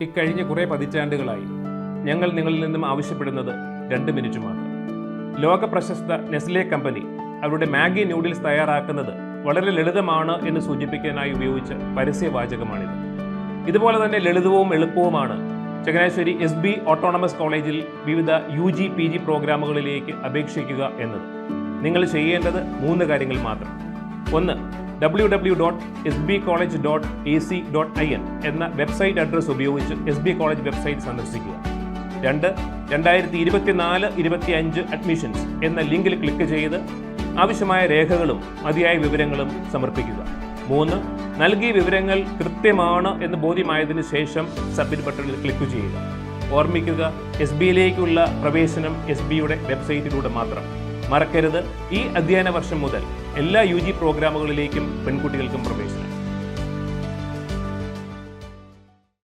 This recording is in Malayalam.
ഇക്കഴിഞ്ഞ കുറേ പതിറ്റാണ്ടുകളായി ഞങ്ങൾ നിങ്ങളിൽ നിന്നും ആവശ്യപ്പെടുന്നത് 2 മിനിറ്റ് മാത്രം. ലോക പ്രശസ്ത നെസ്ലെ കമ്പനി അവരുടെ മാഗി നൂഡിൽസ് തയ്യാറാക്കുന്നത് വളരെ ലളിതമാണ് എന്ന് സൂചിപ്പിക്കാനായി ഉപയോഗിച്ച പരസ്യവാചകമാണിത്. ഇതുപോലെ തന്നെ ലളിതവും എളുപ്പവുമാണ് ചങ്ങനാശ്ശേരി SB ഓട്ടോണമസ് കോളേജിൽ വിവിധ UG PG പ്രോഗ്രാമുകളിലേക്ക് അപേക്ഷിക്കുക എന്നത്. നിങ്ങൾ ചെയ്യേണ്ടത് 3 കാര്യങ്ങൾ മാത്രം. 1. www.sbcollege.ac.in എന്ന വെബ്സൈറ്റ് അഡ്രസ് ഉപയോഗിച്ച് SB കോളേജ് വെബ്സൈറ്റ് സന്ദർശിക്കുക. 2. 2024-25 അഡ്മിഷൻസ് എന്ന ലിങ്കിൽ ക്ലിക്ക് ചെയ്ത് ആവശ്യമായ രേഖകളും മതിയായ വിവരങ്ങളും സമർപ്പിക്കുക. 3. നൽകിയ വിവരങ്ങൾ കൃത്യമാണ് എന്ന് ബോധ്യമായതിനു ശേഷം സബ്മിറ്റ് ബട്ടണിൽ ക്ലിക്ക് ചെയ്യുക. ഓർമ്മിക്കുക, SBയിലേക്കുള്ള പ്രവേശനം SBയുടെ വെബ്സൈറ്റിലൂടെ മാത്രം. മറക്കരുത്, ഈ അധ്യയന വർഷം മുതൽ എല്ലാ UG പ്രോഗ്രാമുകളിലേക്കും പെൺകുട്ടികൾക്കും പ്രവേശനം.